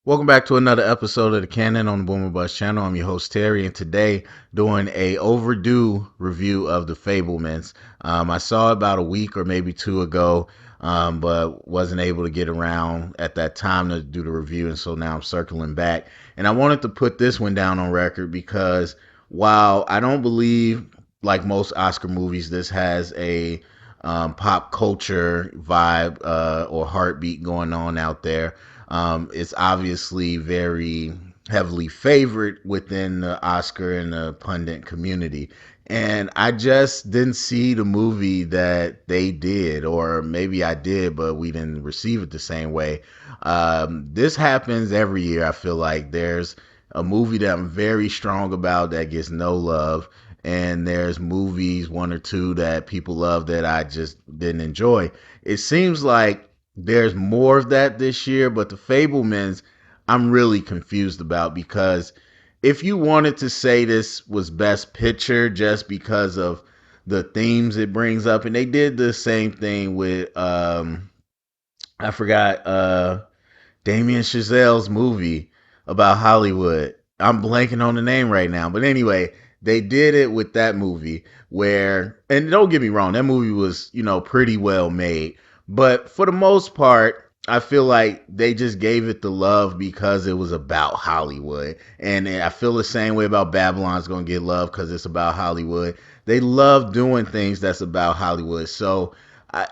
Welcome back to another episode of the Canon on the Boomer Bus channel. I'm your host Terry, and today doing a overdue review of the Fabelmans. I saw it about a week or maybe two ago, but wasn't able to get around at that time to do the review, and so now I'm circling back. And I wanted to put this one down on record because while I don't believe, like most Oscar movies, this has a pop culture vibe or heartbeat going on out there. It's obviously very heavily favored within the Oscar and the pundit community. And I just didn't see the movie that they did, or maybe I did, but we didn't receive it the same way. This happens every year. I feel like there's a movie that I'm very strong about that gets no love, and there's movies, one or two, that people love that I just didn't enjoy. It seems like there's more of that this year, but the Fablemans, I'm really confused about because if you wanted to say this was Best Picture just because of the themes it brings up, and they did the same thing with I forgot Damien Chazelle's movie about Hollywood. I'm blanking on the name right now. But anyway, they did it with that movie where, and don't get me wrong, that movie was, pretty well made. But for the most part, I feel like they just gave it the love because it was about Hollywood. And I feel the same way about Babylon's going to get love because it's about Hollywood. They love doing things that's about Hollywood. So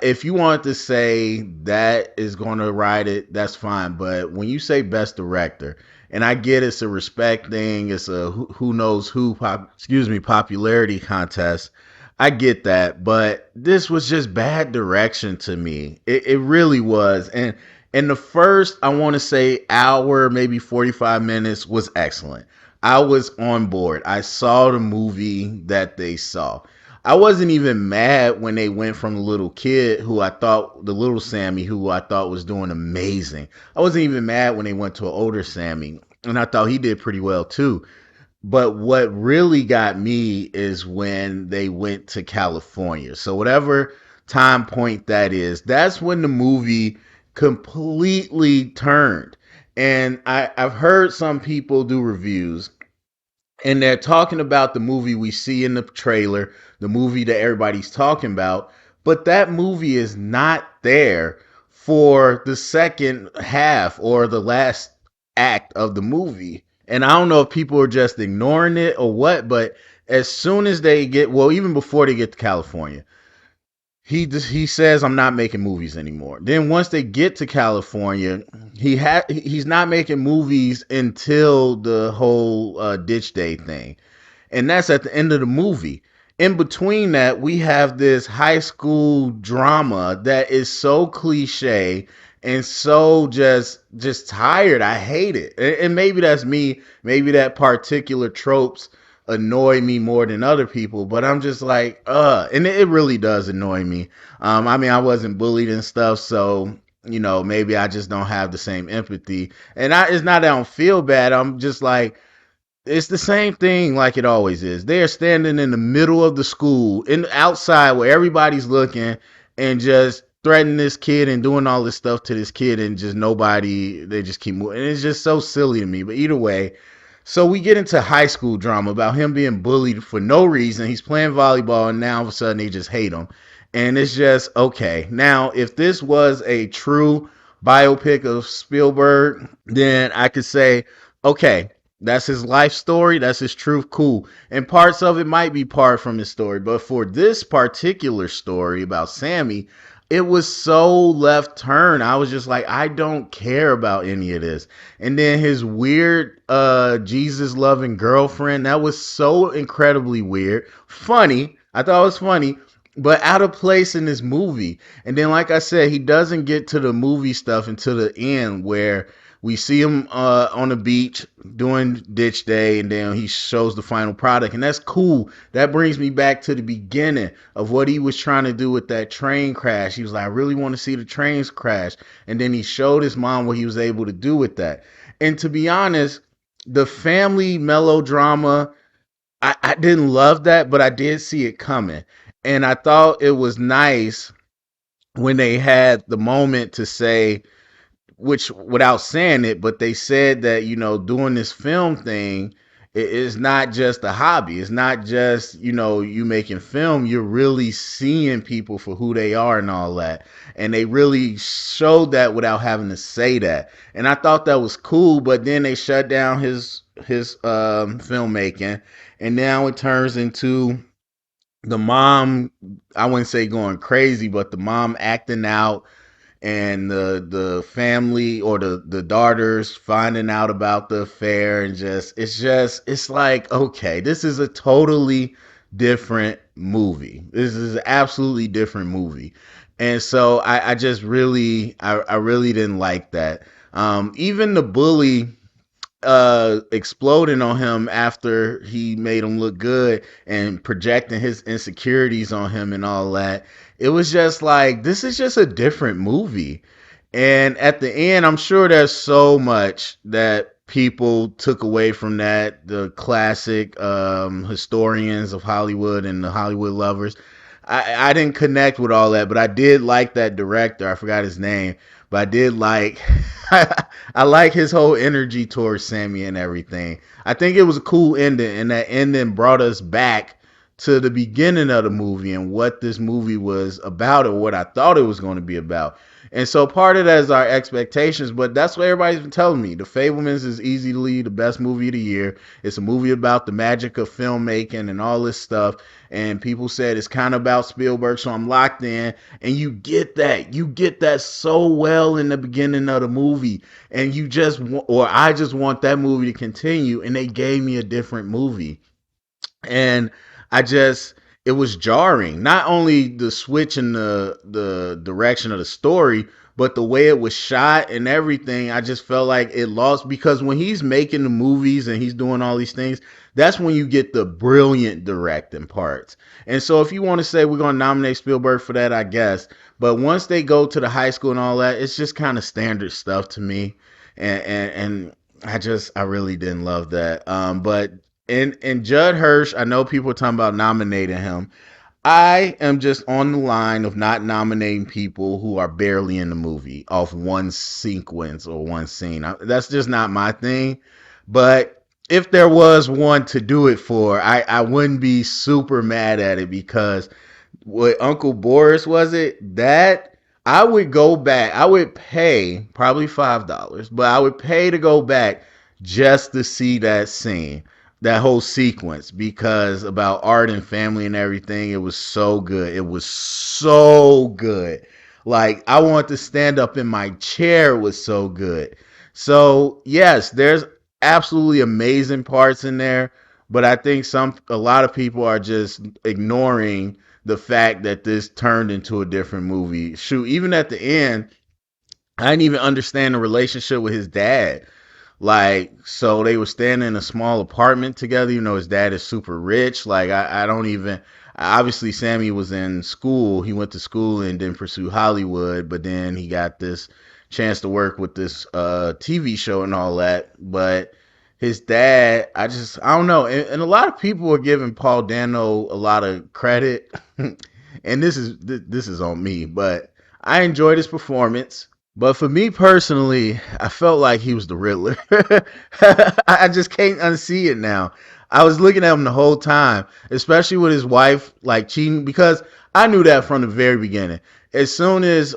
if you want to say that is going to ride it, that's fine. But when you say best director, and I get it's a respect thing, it's a who knows who popularity contest. I get that, but this was just bad direction to me. It really was. And the first, I want to say, hour, maybe 45 minutes was excellent. I was on board. I saw the movie that they saw. I wasn't even mad when they went from the little kid who I thought, the little Sammy, who I thought was doing amazing. I wasn't even mad when they went to an older Sammy, and I thought he did pretty well too. But what really got me is when they went to California. So whatever time point that is, that's when the movie completely turned. And I've heard some people do reviews and they're talking about the movie we see in the trailer, the movie that everybody's talking about, but that movie is not there for the second half or the last act of the movie. And I don't know if people are just ignoring it or what, but as soon as they get, well, even before they get to California, he says I'm not making movies anymore. Then once they get to California, he's not making movies until the whole ditch day thing, and that's at the end of the movie. In between that, we have this high school drama that is so cliche and so just tired. I hate it, and maybe that's me. Maybe that particular tropes annoy me more than other people, but I'm just like, and it really does annoy me. I mean, I wasn't bullied and stuff, so maybe I just don't have the same empathy. And it's not that I don't feel bad. I'm just like, it's the same thing like it always is. They are standing in the middle of the school, in outside where everybody's looking, and just threatening this kid and doing all this stuff to this kid, and just nobody. They just keep moving, and it's just so silly to me. But either way, so we get into high school drama about him being bullied for no reason. He's playing volleyball, and now all of a sudden they just hate him. And it's just, okay. Now, if this was a true biopic of Spielberg, then I could say, okay, that's his life story. That's his truth. Cool. And parts of it might be part from his story. But for this particular story about Sammy, it was so left turn. I was just like, I don't care about any of this. And then his weird Jesus loving girlfriend, that was so incredibly weird. Funny. I thought it was funny, but out of place in this movie. And then, like I said, he doesn't get to the movie stuff until the end where we see him on the beach doing ditch day, and then he shows the final product, and that's cool. That brings me back to the beginning of what he was trying to do with that train crash. He was like, I really want to see the trains crash, and then he showed his mom what he was able to do with that. And to be honest, the family melodrama, I didn't love that, but I did see it coming, and I thought it was nice when they had the moment to say, which without saying it, but they said that, doing this film thing is not just a hobby. It's not just, you making film. You're really seeing people for who they are and all that. And they really showed that without having to say that. And I thought that was cool, but then they shut down his filmmaking, and now it turns into the mom, I wouldn't say going crazy, but the mom acting out, and the family or the daughters finding out about the affair, and it's like, okay, this is a totally different movie. This is an absolutely different movie. And so I just really, I really didn't like that. Even the bully exploding on him after he made him look good and projecting his insecurities on him and all that. It was just like, this is just a different movie. And at the end, I'm sure there's so much that people took away from that. The classic historians of Hollywood and the Hollywood lovers. I didn't connect with all that, but I did like that director. I forgot his name, but I did like I like his whole energy towards Sammy and everything. I think it was a cool ending, and that ending brought us back to the beginning of the movie and what this movie was about, or what I thought it was going to be about. And so part of that is our expectations, but that's what everybody's been telling me. The Fabelmans is easily the best movie of the year. It's a movie about the magic of filmmaking and all this stuff. And people said it's kind of about Spielberg, so I'm locked in. And you get that. You get that so well in the beginning of the movie. And I just want that movie to continue. And they gave me a different movie. And I just, it was jarring. Not only the switch in the direction of the story, but the way it was shot and everything. I just felt like it lost, because when he's making the movies and he's doing all these things, that's when you get the brilliant directing parts. And so if you want to say we're going to nominate Spielberg for that, I guess. But once they go to the high school and all that, it's just kind of standard stuff to me. And I really didn't love that. But and Judd Hirsch, I know people are talking about nominating him. I am just on the line of not nominating people who are barely in the movie off one sequence or one scene. That's just not my thing. But if there was one to do it for, I wouldn't be super mad at it, because what Uncle Boris, was it, that I would go back. I would pay probably $5, but I would pay to go back just to see that scene, that whole sequence, because about art and family and everything, it was so good. It was so good. Like, I want to stand up in my chair. It was so good. So yes, there's absolutely amazing parts in there, but I think a lot of people are just ignoring the fact that this turned into a different movie. Shoot, even at the end, I didn't even understand the relationship with his dad. Like, so they were staying in a small apartment together. His dad is super rich. Like, I don't even, obviously Sammy was in school. He went to school and didn't pursue Hollywood, but then he got this chance to work with this TV show and all that. But his dad, I don't know. And a lot of people are giving Paul Dano a lot of credit. And this is on me, but I enjoyed his performance. But for me personally, I felt like he was the Riddler. I just can't unsee it now. I was looking at him the whole time, especially with his wife like cheating, because I knew that from the very beginning. As soon as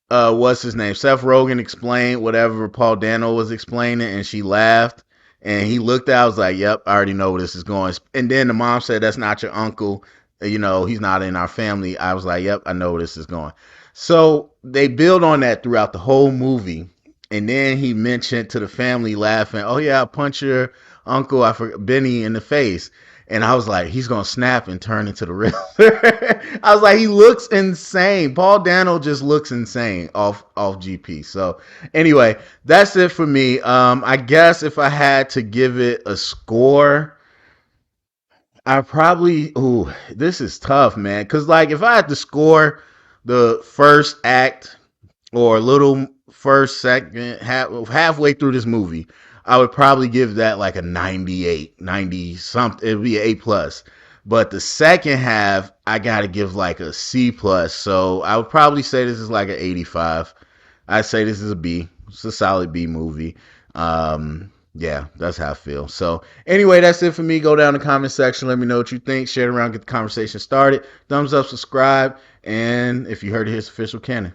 what's his name, Seth Rogen explained whatever Paul Dano was explaining, and she laughed, and he looked at, I was like, yep, I already know where this is going. And then the mom said, that's not your uncle, he's not in our family. I was like, yep, I know where this is going. So they build on that throughout the whole movie. And then he mentioned to the family, laughing, oh yeah, I punch your uncle, Benny, in the face. And I was like, he's going to snap and turn into the Riddler. I was like, he looks insane. Paul Dano just looks insane off GP. So anyway, that's it for me. I guess if I had to give it a score, I probably, this is tough, man. Cause like, if I had to score the first act, or a little first, second, halfway through this movie, I would probably give that like a 98, 90 something. It would be an A plus. But the second half, I got to give like a C plus. So I would probably say this is like an 85. I say this is a B. It's a solid B movie. Yeah, that's how I feel. So anyway, that's it for me. Go down in the comment section. Let me know what you think. Share it around. Get the conversation started. Thumbs up, subscribe. And if you heard it, here's official Canon.